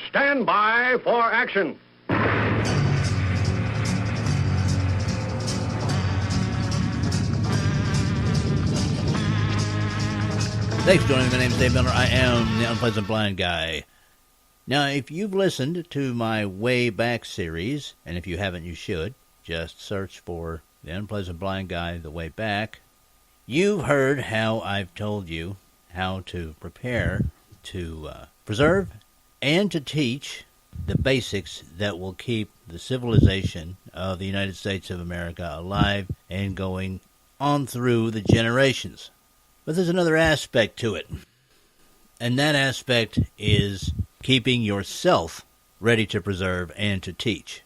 stand by for action. Thanks for joining me. My name is Dave Miller. I am the Unpleasant Blind Guy. Now, if you've listened to my Way Back series, and if you haven't, you should, just search for the Unpleasant Blind Guy, The Way Back. You've heard how I've told you how to prepare to preserve and to teach the basics that will keep the civilization of the United States of America alive and going on through the generations. But there's another aspect to it, and that aspect is keeping yourself ready to preserve and to teach.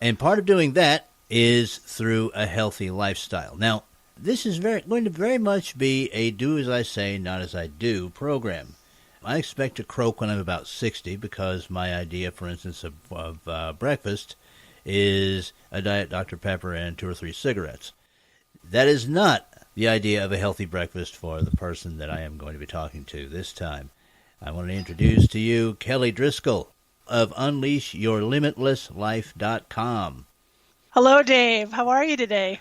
And part of doing that is through a healthy lifestyle. Now, this is going to very much be a do as I say, not as I do program. I expect to croak when I'm about 60 because my idea, for instance, of breakfast is a Diet Dr. Pepper and 2 or 3 cigarettes. That is not the idea of a healthy breakfast for the person that I am going to be talking to this time. I want to introduce to you Kelly Driscoll of UnleashYourLimitlessLife.com. Hello, Dave. How are you today?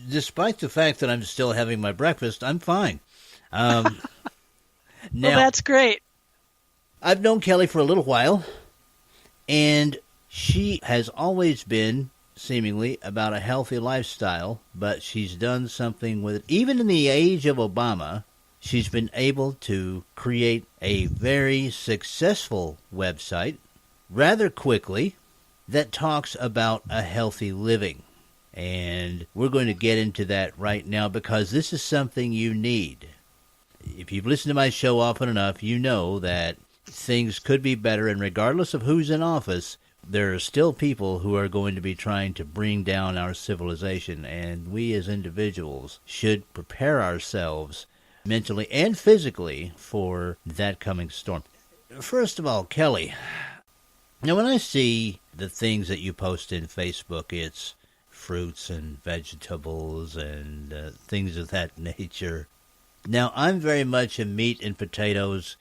Despite the fact that I'm still having my breakfast, I'm fine. Now, well, that's great. I've known Kelly for a little while, and she has always been seemingly about a healthy lifestyle, but she's done something with it. Even in the age of Obama, she's been able to create a very successful website rather quickly that talks about a healthy living. And we're going to get into that right now because this is something you need. If you've listened to my show often enough, you know that things could be better, and regardless of who's in office, there are still people who are going to be trying to bring down our civilization, and we as individuals should prepare ourselves mentally and physically for that coming storm. First of all, Kelly, now when I see the things that you post in Facebook, it's fruits and vegetables and things of that nature. Now, I'm very much a meat and potatoes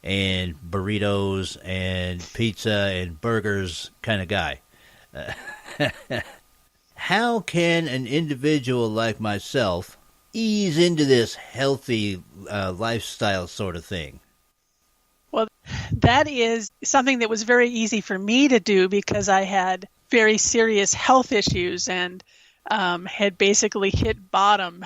and burritos and pizza and burgers kind of guy. How can an individual like myself ease into this healthy lifestyle sort of thing? Well, that is something that was very easy for me to do because I had very serious health issues and had basically hit bottom,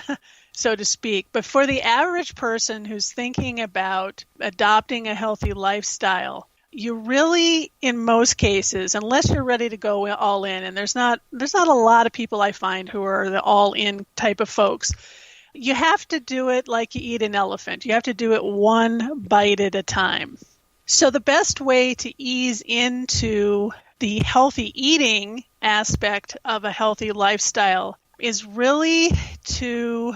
so to speak. But for the average person who's thinking about adopting a healthy lifestyle, you really, in most cases, unless you're ready to go all in, and there's not a lot of people I find who are the all-in type of folks, you have to do it like you eat an elephant. You have to do it one bite at a time. So the best way to ease into the healthy eating aspect of a healthy lifestyle is really to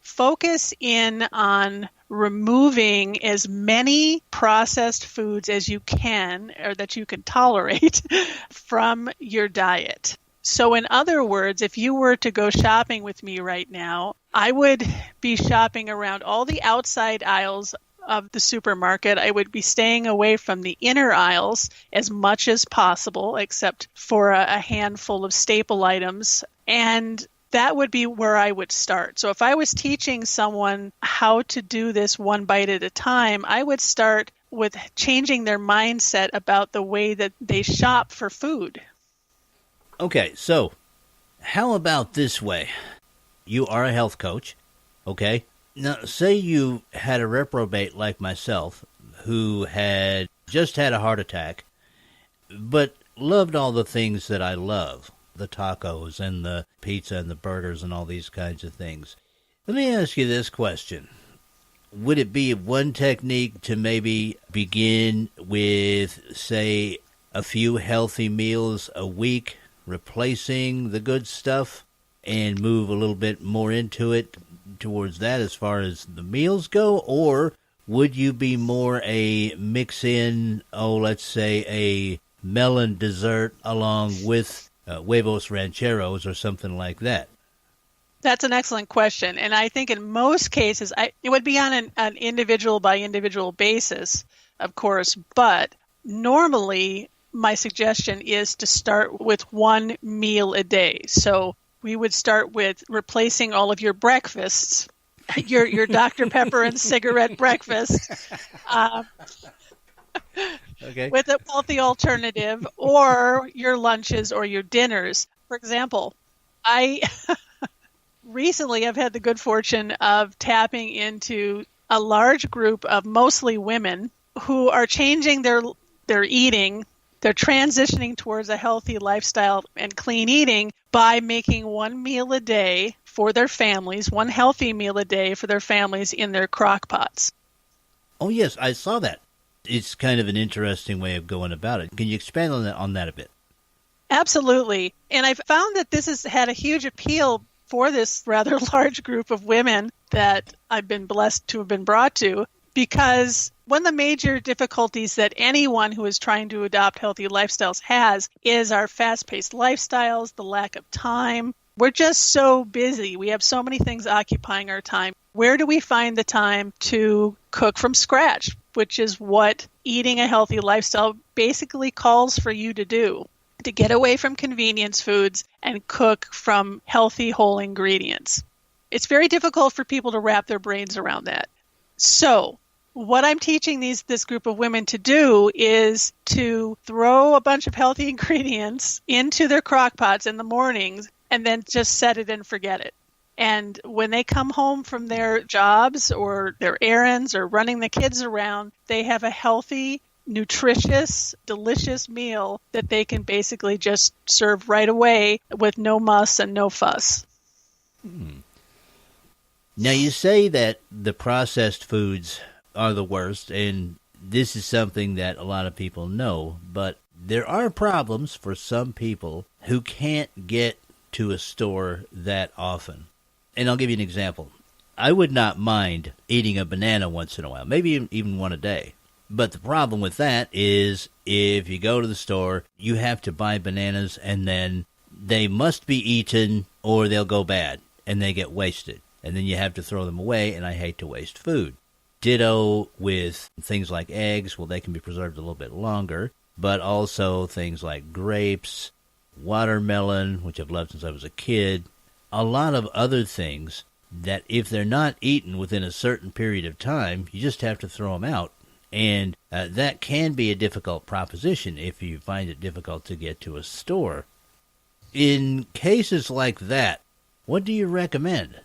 focus in on removing as many processed foods as you can or that you can tolerate from your diet. So in other words, if you were to go shopping with me right now, I would be shopping around all the outside aisles of the supermarket. I would be staying away from the inner aisles as much as possible, except for a handful of staple items. And that would be where I would start. So if I was teaching someone how to do this one bite at a time, I would start with changing their mindset about the way that they shop for food. Okay, so how about this way? You are a health coach, okay? Now, say you had a reprobate like myself who had just had a heart attack, but loved all the things that I love, the tacos and the pizza and the burgers and all these kinds of things. Let me ask you this question. Would it be one technique to maybe begin with, say, a few healthy meals a week, replacing the good stuff, and move a little bit more into it towards that as far as the meals go? Or would you be more a mix in, let's say a melon dessert along with huevos rancheros or something like that? That's an excellent question. And I think in most cases, it would be on an individual by individual basis, of course, but Normally, my suggestion is to start with one meal a day. So we would start with replacing all of your breakfasts, your Dr. Pepper and cigarette breakfast, Okay. with a healthy alternative, or your lunches or your dinners. For example, I recently have had the good fortune of tapping into a large group of mostly women who are changing their eating. They're transitioning towards a healthy lifestyle and clean eating by making one meal a day for their families, one healthy meal a day for their families in their crock pots. Oh, yes, I saw that. It's kind of an interesting way of going about it. Can you expand on that a bit? Absolutely. And I've found that this has had a huge appeal for this rather large group of women that I've been blessed to have been brought to, because one of the major difficulties that anyone who is trying to adopt healthy lifestyles has is our fast-paced lifestyles, the lack of time. We're just so busy. We have so many things occupying our time. Where do we find the time to cook from scratch, which is what eating a healthy lifestyle basically calls for you to do, to get away from convenience foods and cook from healthy, whole ingredients? It's very difficult for people to wrap their brains around that. So what I'm teaching this group of women to do is to throw a bunch of healthy ingredients into their crock pots in the mornings and then just set it and forget it. And when they come home from their jobs or their errands or running the kids around, they have a healthy, nutritious, delicious meal that they can basically just serve right away with no muss and no fuss. Now, you say that the processed foods are the worst, and this is something that a lot of people know, but there are problems for some people who can't get to a store that often. And I'll give you an example. I would not mind eating a banana once in a while, maybe even one a day. But the problem with that is if you go to the store, you have to buy bananas, and then they must be eaten or they'll go bad and they get wasted. And then you have to throw them away, and I hate to waste food. Ditto with things like eggs. Well, they can be preserved a little bit longer, but also things like grapes, watermelon, which I've loved since I was a kid, a lot of other things that if they're not eaten within a certain period of time, you just have to throw them out. And that can be a difficult proposition if you find it difficult to get to a store. In cases like that, what do you recommend?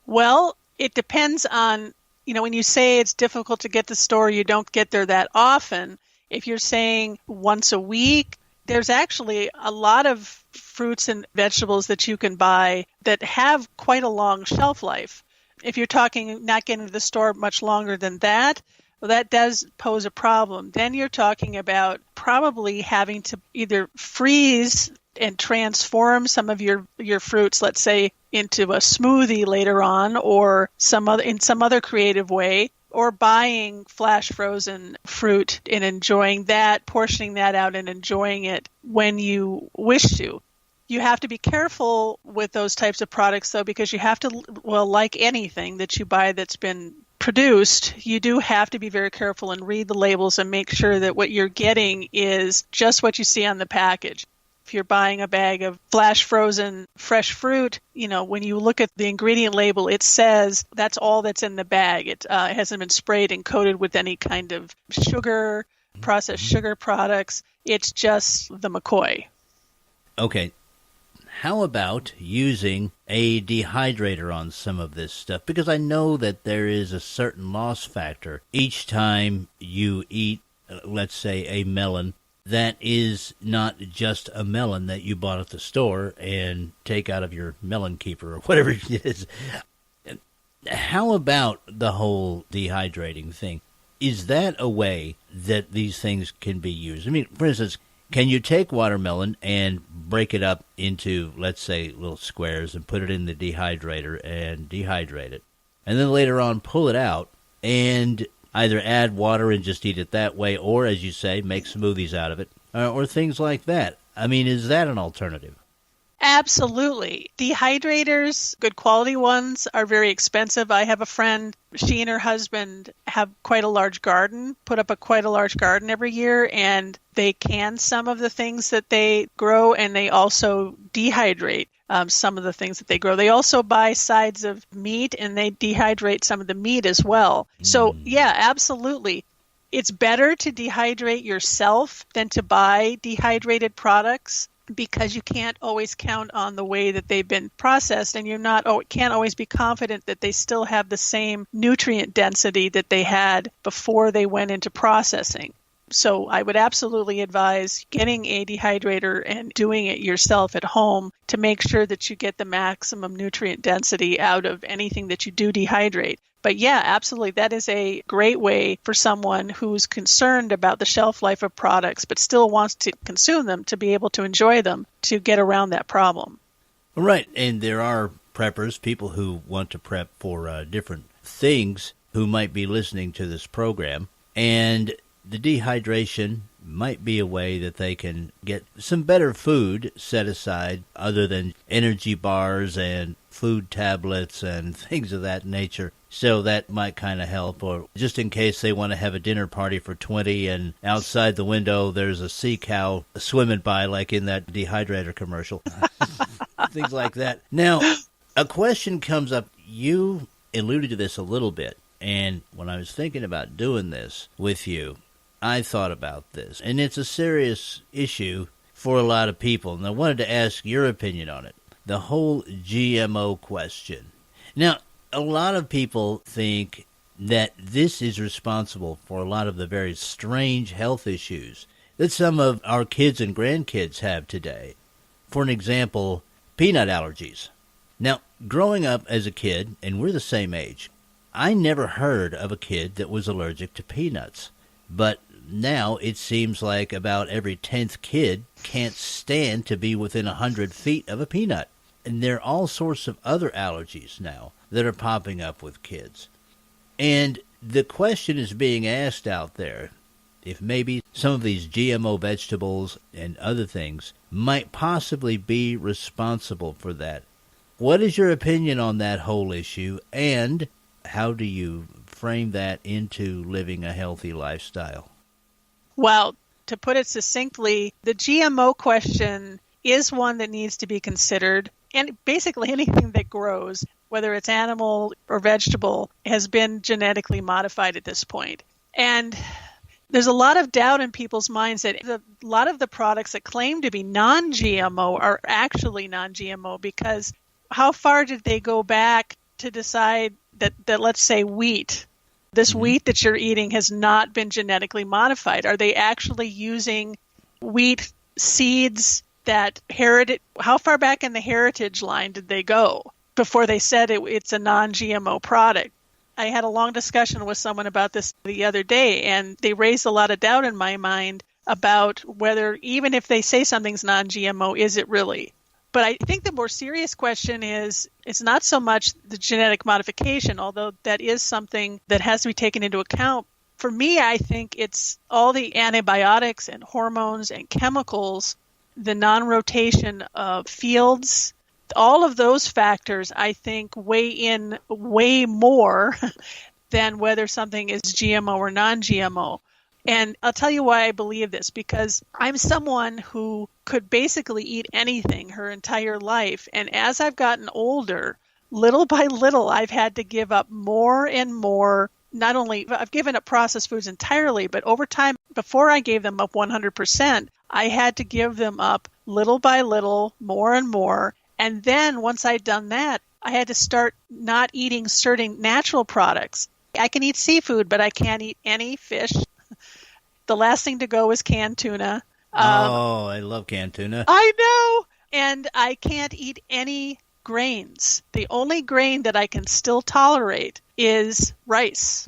Well, it depends on, when you say it's difficult to get to the store, you don't get there that often. If you're saying once a week, there's actually a lot of fruits and vegetables that you can buy that have quite a long shelf life. If you're talking not getting to the store much longer than that, well, that does pose a problem. Then you're talking about probably having to either freeze and transform some of your fruits, let's say, into a smoothie later on, or in some other creative way, or buying flash frozen fruit and enjoying that, portioning that out and enjoying it when you wish to. You have to be careful with those types of products, though, because you have to, like anything that you buy that's been produced, you do have to be very careful and read the labels and make sure that what you're getting is just what you see on the package. If you're buying a bag of flash frozen fresh fruit, when you look at the ingredient label, it says that's all that's in the bag. It hasn't been sprayed and coated with any kind of sugar, processed sugar products. It's just the McCoy. Okay. How about using a dehydrator on some of this stuff? Because I know that there is a certain loss factor each time you eat, let's say, a melon that is not just a melon that you bought at the store and take out of your melon keeper or whatever it is. How about the whole dehydrating thing? Is that a way that these things can be used? I mean, for instance, can you take watermelon and break it up into, let's say, little squares and put it in the dehydrator and dehydrate it, and then later on pull it out and either add water and just eat it that way, or, as you say, make smoothies out of it, or things like that? I mean, is that an alternative? Absolutely. Dehydrators, good quality ones, are very expensive. I have a friend, she and her husband have quite a large garden, put up quite a large garden every year, and they can some of the things that they grow, and they also dehydrate some of the things that they grow. They also buy sides of meat, and they dehydrate some of the meat as well. So, yeah, absolutely. It's better to dehydrate yourself than to buy dehydrated products, because you can't always count on the way that they've been processed, and can't always be confident that they still have the same nutrient density that they had before they went into processing. So I would absolutely advise getting a dehydrator and doing it yourself at home to make sure that you get the maximum nutrient density out of anything that you do dehydrate. But yeah, absolutely. That is a great way for someone who's concerned about the shelf life of products, but still wants to consume them, to be able to enjoy them, to get around that problem. Right. And there are preppers, people who want to prep for different things, who might be listening to this program. And the dehydration might be a way that they can get some better food set aside, other than energy bars and food tablets and things of that nature. So that might kind of help, or just in case they want to have a dinner party for 20 and outside the window there's a sea cow swimming by, like in that dehydrator commercial. Things like that. Now, a question comes up. You alluded to this a little bit, and when I was thinking about doing this with you, I thought about this, and it's a serious issue for a lot of people, and I wanted to ask your opinion on it. The whole GMO question. Now, a lot of people think that this is responsible for a lot of the very strange health issues that some of our kids and grandkids have today. For an example, peanut allergies. Now, growing up as a kid, and we're the same age, I never heard of a kid that was allergic to peanuts. But now it seems like about every 10th kid can't stand to be within 100 feet of a peanut. And there are all sorts of other allergies now that are popping up with kids. And the question is being asked out there, if maybe some of these GMO vegetables and other things might possibly be responsible for that. What is your opinion on that whole issue, and how do you frame that into living a healthy lifestyle? Well, to put it succinctly, the GMO question is one that needs to be considered. And basically anything that grows, whether it's animal or vegetable, has been genetically modified at this point. And there's a lot of doubt in people's minds that a lot of the products that claim to be non-GMO are actually non-GMO, because how far did they go back to decide that let's say wheat, this wheat that you're eating has not been genetically modified? Are they actually using wheat seeds that how far back in the heritage line did they go before they said it's a non-GMO product? I had a long discussion with someone about this the other day, and they raised a lot of doubt in my mind about whether, even if they say something's non-GMO, is it really? But I think the more serious question is, it's not so much the genetic modification, although that is something that has to be taken into account. For me, I think it's all the antibiotics and hormones and chemicals, the non-rotation of fields, all of those factors, I think, weigh in way more than whether something is GMO or non-GMO. And I'll tell you why I believe this, because I'm someone who could basically eat anything her entire life. And as I've gotten older, little by little, I've had to give up more and more. Not only I've given up processed foods entirely, but over time, before I gave them up 100%, I had to give them up little by little, more and more. And then once I'd done that, I had to start not eating certain natural products. I can eat seafood, but I can't eat any fish. The last thing to go is canned tuna. I love canned tuna. I know. And I can't eat any grains. The only grain that I can still tolerate is rice.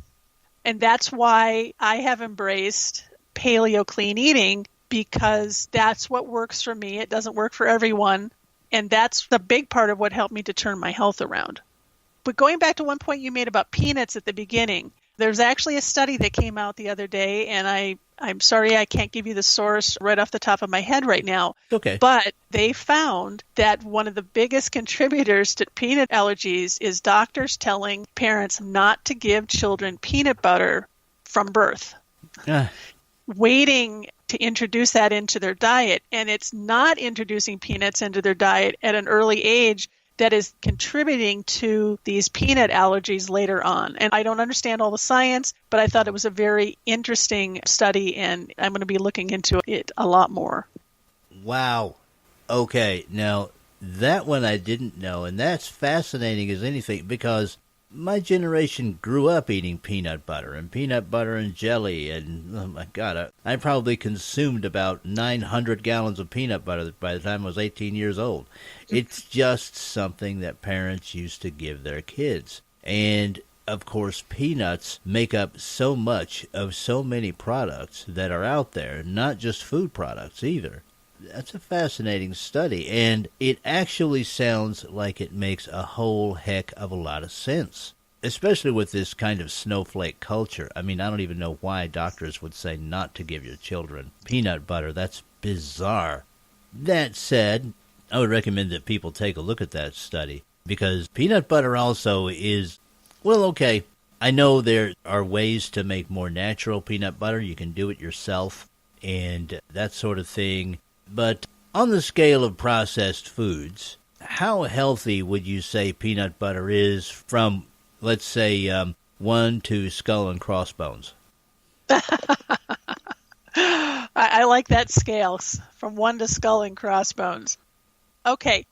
And that's why I have embraced paleo clean eating, because that's what works for me. It doesn't work for everyone. And that's the big part of what helped me to turn my health around. But going back to one point you made about peanuts at the beginning, There's actually a study that came out the other day, and I'm sorry I can't give you the source right off the top of my head right now. Okay. But they found that one of the biggest contributors to peanut allergies is doctors telling parents not to give children peanut butter from birth, waiting to introduce that into their diet. And it's not introducing peanuts into their diet at an early age that is contributing to these peanut allergies later on. And I don't understand all the science, but I thought it was a very interesting study, and I'm going to be looking into it a lot more. Wow. Okay, now that one I didn't know, and that's fascinating as anything, because my generation grew up eating peanut butter and jelly, and oh my God, I probably consumed about 900 gallons of peanut butter by the time I was 18 years old. It's just something that parents used to give their kids. And of course, peanuts make up so much of so many products that are out there, not just food products either. That's a fascinating study, and it actually sounds like it makes a whole heck of a lot of sense, especially with this kind of snowflake culture. I mean, I don't even know why doctors would say not to give your children peanut butter. That's bizarre. That said, I would recommend that people take a look at that study, because peanut butter also is, well, okay, I know there are ways to make more natural peanut butter. You can do it yourself and that sort of thing. But on the scale of processed foods, how healthy would you say peanut butter is from, let's say, 1 to skull and crossbones? I like that scale, from 1 to skull and crossbones. Okay,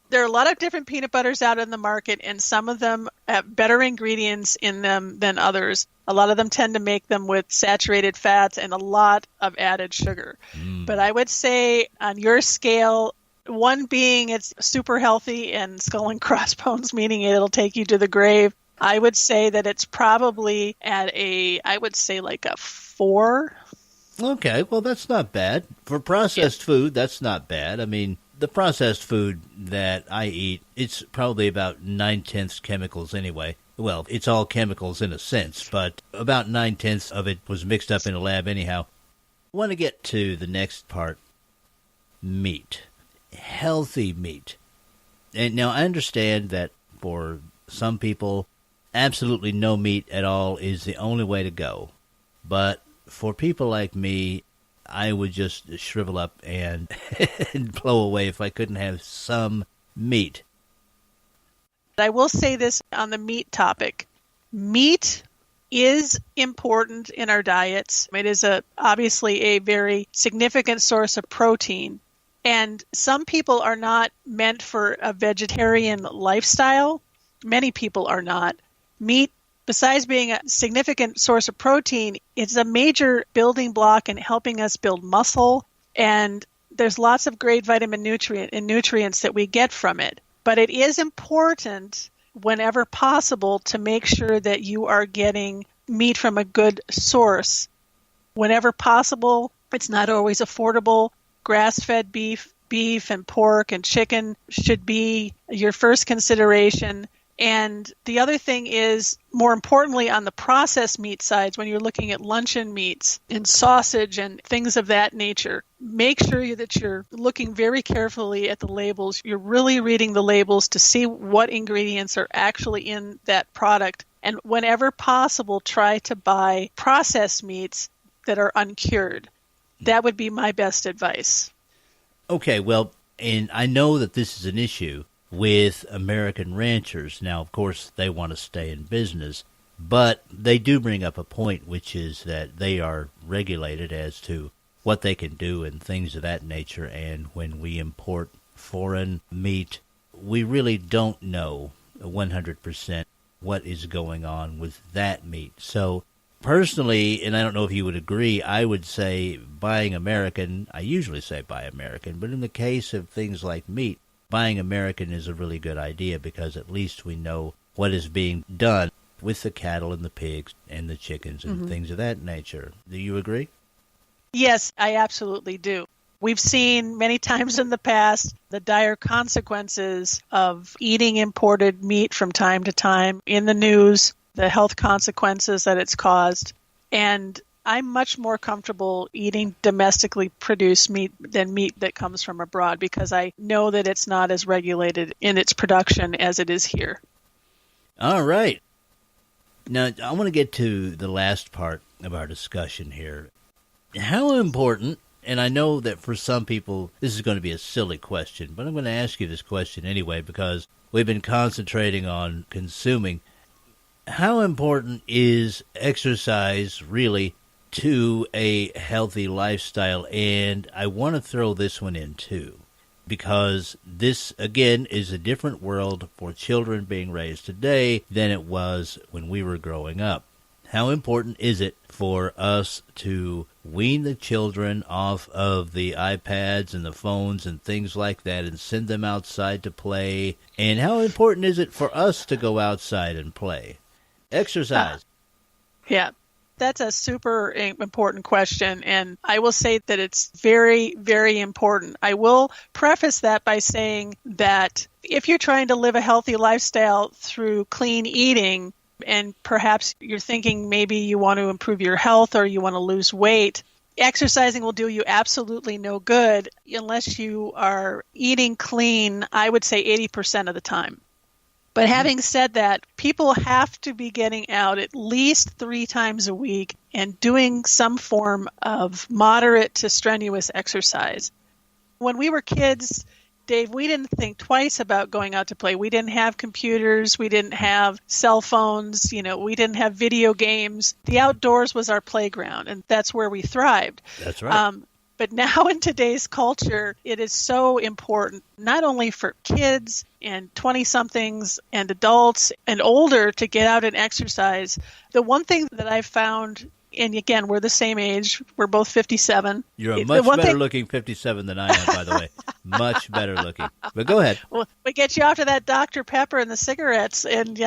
there are a lot of different peanut butters out in the market, and some of them have better ingredients in them than others. A lot of them tend to make them with saturated fats and a lot of added sugar. But I would say on your scale, 1 being it's super healthy and skull and crossbones, meaning it'll take you to the grave, I would say that it's probably at I would say like a 4. Okay, well, that's not bad. For processed food, that's not bad. I mean, the processed food that I eat, it's probably about 9/10 chemicals anyway. Well, it's all chemicals in a sense, but about 9/10 of it was mixed up in a lab anyhow. I want to get to the next part, meat. Healthy meat. And now I understand that for some people, absolutely no meat at all is the only way to go. But for people like me, I would just shrivel up and blow away if I couldn't have some meat. I will say this on the meat topic. Meat is important in our diets. It is obviously a very significant source of protein. And some people are not meant for a vegetarian lifestyle. Many people are not. Meat, besides being a significant source of protein, it's a major building block in helping us build muscle. And there's lots of great vitamin nutrients that we get from it. But it is important, whenever possible, to make sure that you are getting meat from a good source. Whenever possible, it's not always affordable. Grass-fed beef and pork and chicken should be your first consideration. And the other thing is, more importantly, on the processed meat sides, when you're looking at luncheon meats and sausage and things of that nature, make sure that you're looking very carefully at the labels. You're really reading the labels to see what ingredients are actually in that product. And whenever possible, try to buy processed meats that are uncured. That would be my best advice. Okay, well, and I know that this is an issue with American ranchers. Now, of course, they want to stay in business, but they do bring up a point, which is that they are regulated as to what they can do and things of that nature. And when we import foreign meat, we really don't know 100% what is going on with that meat. So personally, and I don't know if you would agree, I would say buying American, I usually say buy American, but in the case of things like meat, buying American is a really good idea, because at least we know what is being done with the cattle and the pigs and the chickens and things of that nature. Do you agree? Yes, I absolutely do. We've seen many times in the past the dire consequences of eating imported meat from time to time in the news. the health consequences that it's caused. And I'm much more comfortable eating domestically produced meat than meat that comes from abroad because I know that it's not as regulated in its production as it is here. All right. Now, I want to get to the last part of our discussion here. How important, and I know that for some people this is going to be a silly question, but I'm going to ask you this question anyway because we've been concentrating on consuming. How important is exercise really to a healthy lifestyle? And I want to throw this one in too, because this, again, is a different world for children being raised today than it was when we were growing up. How important is it for us to wean the children off of the iPads and the phones and things like that and send them outside to play? And how important is it for us to go outside and play? Exercise. Yeah. That's a super important question, and I will say that it's very, very important. I will preface that by saying that if you're trying to live a healthy lifestyle through clean eating, and perhaps you're thinking maybe you want to improve your health or you want to lose weight, exercising will do you absolutely no good unless you are eating clean, I would say 80% of the time. But having said that, people have to be getting out at least 3 times a week and doing some form of moderate to strenuous exercise. When we were kids, Dave, we didn't think twice about going out to play. We didn't have computers. We didn't have cell phones. We didn't have video games. The outdoors was our playground, and that's where we thrived. That's right. But now in today's culture, it is so important, not only for kids and 20-somethings and adults and older to get out and exercise. The one thing that I've found, and again, we're the same age, we're both 57. You're a much better looking 57 than I am, by the way. Much better looking. But go ahead. Well, we get you after that Dr. Pepper and the cigarettes, and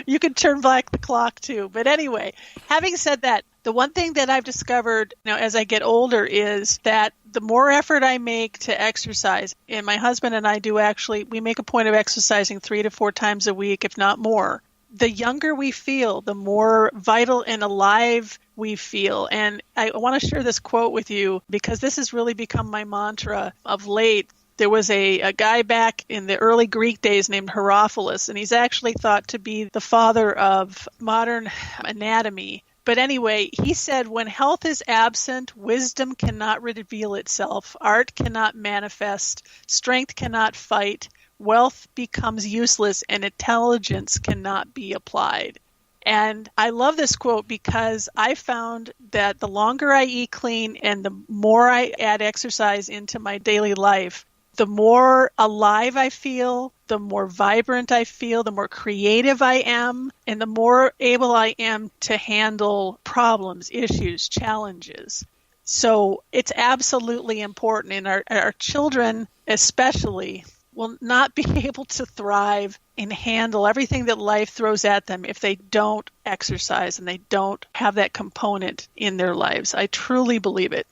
you can turn back the clock too. But anyway, having said that, the one thing that I've discovered now as I get older is that the more effort I make to exercise, and my husband and I do actually, we make a point of exercising 3 to 4 times a week, if not more. The younger we feel, the more vital and alive we feel. And I want to share this quote with you because this has really become my mantra of late. There was a guy back in the early Greek days named Herophilus, and he's actually thought to be the father of modern anatomy. But anyway, he said, when health is absent, wisdom cannot reveal itself, art cannot manifest, strength cannot fight, wealth becomes useless, and intelligence cannot be applied. And I love this quote because I found that the longer I eat clean and the more I add exercise into my daily life, the more alive I feel, the more vibrant I feel, the more creative I am, and the more able I am to handle problems, issues, challenges. So it's absolutely important, and our children especially will not be able to thrive and handle everything that life throws at them if they don't exercise and they don't have that component in their lives. I truly believe it.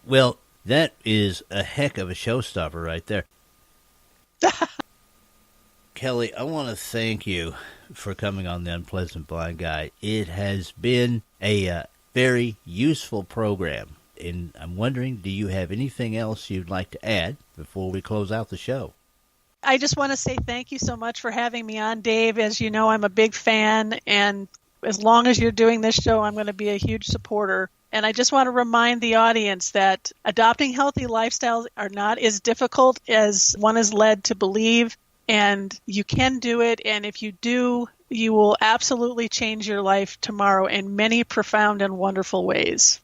Well, that is a heck of a showstopper right there. Kelly, I want to thank you for coming on The Unpleasant Blind Guy. It has been a very useful program, and I'm wondering, do you have anything else you'd like to add before we close out the show? I just want to say thank you so much for having me on, Dave. As you know, I'm a big fan, and as long as you're doing this show, I'm going to be a huge supporter. And I just want to remind the audience that adopting healthy lifestyles are not as difficult as one is led to believe, and you can do it. And if you do, you will absolutely change your life tomorrow in many profound and wonderful ways.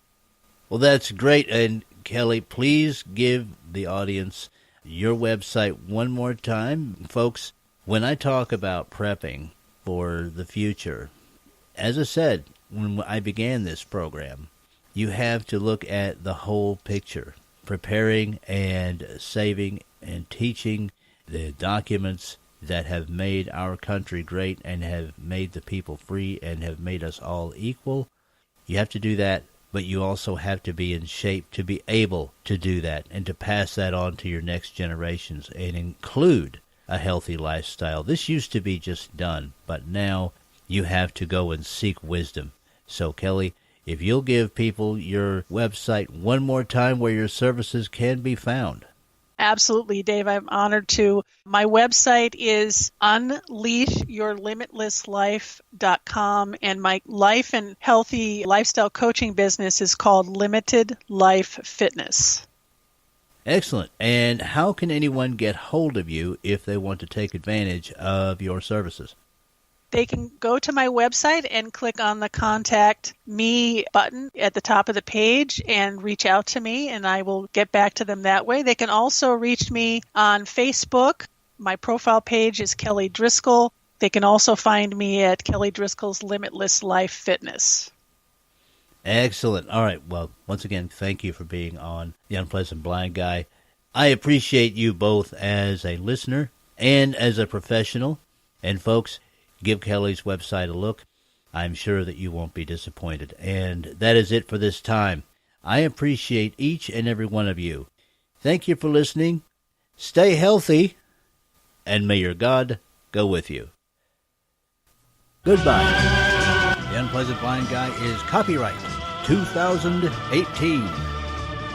Well, that's great. And Kelly, please give the audience your website one more time. Folks, when I talk about prepping for the future, as I said when I began this program, you have to look at the whole picture, preparing and saving and teaching the documents that have made our country great and have made the people free and have made us all equal. You have to do that, but you also have to be in shape to be able to do that and to pass that on to your next generations and include a healthy lifestyle. This used to be just done, but now you have to go and seek wisdom. So, Kelly, if you'll give people your website one more time where your services can be found. Absolutely, Dave. I'm honored to. My website is unleashyourlimitlesslife.com, and my life and healthy lifestyle coaching business is called Limited Life Fitness. Excellent. And how can anyone get hold of you if they want to take advantage of your services? They can go to my website and click on the Contact Me button at the top of the page and reach out to me, and I will get back to them that way. They can also reach me on Facebook. My profile page is Kelly Driscoll. They can also find me at Kelly Driscoll's Limitless Life Fitness. Excellent. All right. Well, once again, thank you for being on The Unpleasant Blind Guy. I appreciate you both as a listener and as a professional. And folks, give Kelly's website a look. I'm sure that you won't be disappointed. And that is it for this time. I appreciate each and every one of you. Thank you for listening. Stay healthy, and may your God go with you. Goodbye. The Unpleasant Blind Guy is copyright 2018.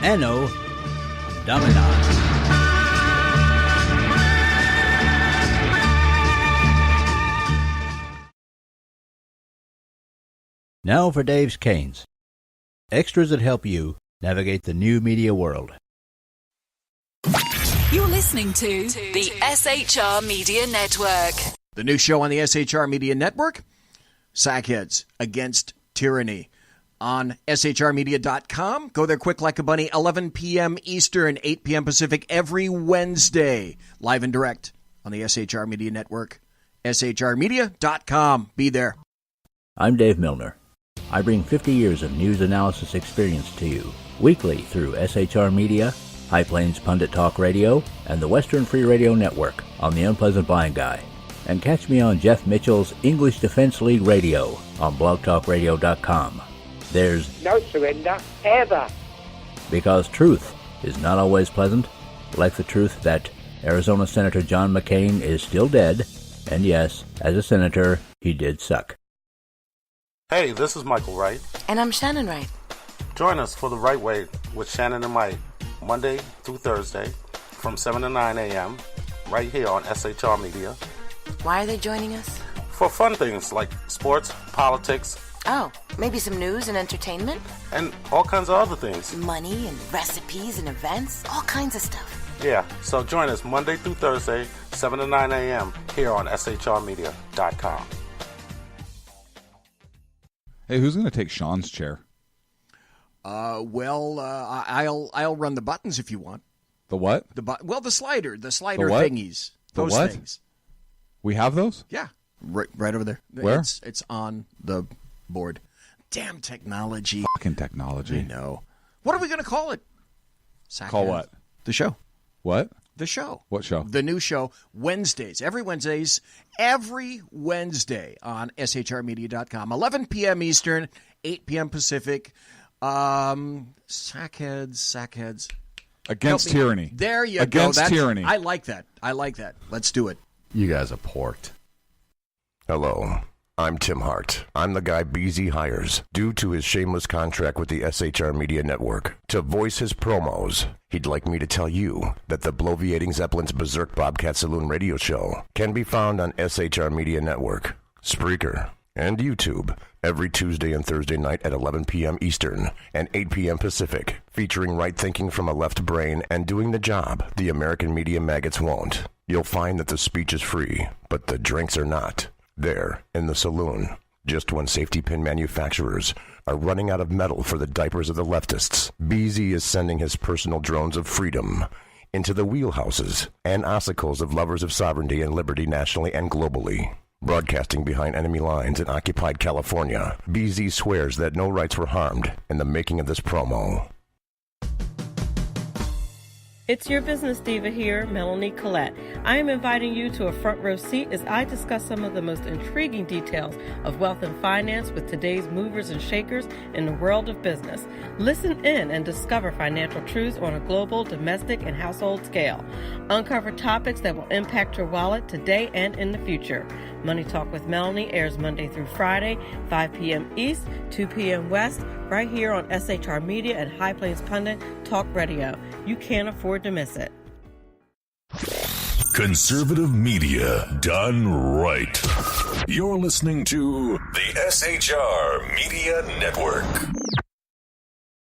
Anno Domini. Now for Dave's Canes. Extras that help you navigate the new media world. You're listening to the SHR Media Network. The new show on the SHR Media Network, Sackheads Against Tyranny. On shrmedia.com. Go there quick like a bunny, 11 p.m. Eastern, 8 p.m. Pacific, every Wednesday. Live and direct on the SHR Media Network. shrmedia.com. Be there. I'm Dave Milner. I bring 50 years of news analysis experience to you, weekly through SHR Media, High Plains Pundit Talk Radio, and the Western Free Radio Network on The Unpleasant Blind Guy. And catch me on Jeff Mitchell's English Defense League Radio on blogtalkradio.com. There's no surrender, ever. Because truth is not always pleasant, like the truth that Arizona Senator John McCain is still dead, and yes, as a senator, he did suck. Hey, this is Michael Wright. And I'm Shannon Wright. Join us for The Right Way with Shannon and Mike, Monday through Thursday from 7 to 9 a.m. right here on SHR Media. Why are they joining us? For fun things like sports, politics. Oh, maybe some news and entertainment? And all kinds of other things. Money and recipes and events, all kinds of stuff. Yeah, so join us Monday through Thursday, 7 to 9 a.m. here on shrmedia.com. Hey, who's going to take Sean's chair? I'll run the buttons if you want. The what? The slider The what? thingies. The Those what? things. We have those? Yeah, right over there. Where? It's on the board. Damn technology. Fucking technology. I know. What are we going to call it? Call what? The show. What? The show. What show? The new show, Wednesdays. Every Wednesday on shrmedia.com. 11 p.m. Eastern, 8 p.m. Pacific. Sackheads. Against tyranny. There you Against go. Against tyranny. I like that. Let's do it. You guys are porked. Hello, I'm Tim Hart. I'm the guy BZ hires, due to his shameless contract with the SHR Media Network, to voice his promos. He'd like me to tell you that the Bloviating Zeppelin's Berserk Bobcat Saloon radio show can be found on SHR Media Network, Spreaker, and YouTube every Tuesday and Thursday night at 11 p.m. Eastern and 8 p.m. Pacific, featuring right thinking from a left brain and doing the job the American media maggots won't. You'll find that the speech is free, but the drinks are not. There, in the saloon, just when safety pin manufacturers are running out of metal for the diapers of the leftists, BZ is sending his personal drones of freedom into the wheelhouses and ossicles of lovers of sovereignty and liberty nationally and globally. Broadcasting behind enemy lines in occupied California, BZ swears that no rights were harmed in the making of this promo. It's your business diva here, Melanie Collette. I am inviting you to a front row seat as I discuss some of the most intriguing details of wealth and finance with today's movers and shakers in the world of business. Listen in and discover financial truths on a global, domestic, and household scale. Uncover topics that will impact your wallet today and in the future. Money Talk with Melanie airs Monday through Friday, 5 p.m. East, 2 p.m. West, right here on SHR Media and High Plains Pundit Talk Radio. You can't afford to miss it. Conservative media done right. You're listening to the SHR Media Network.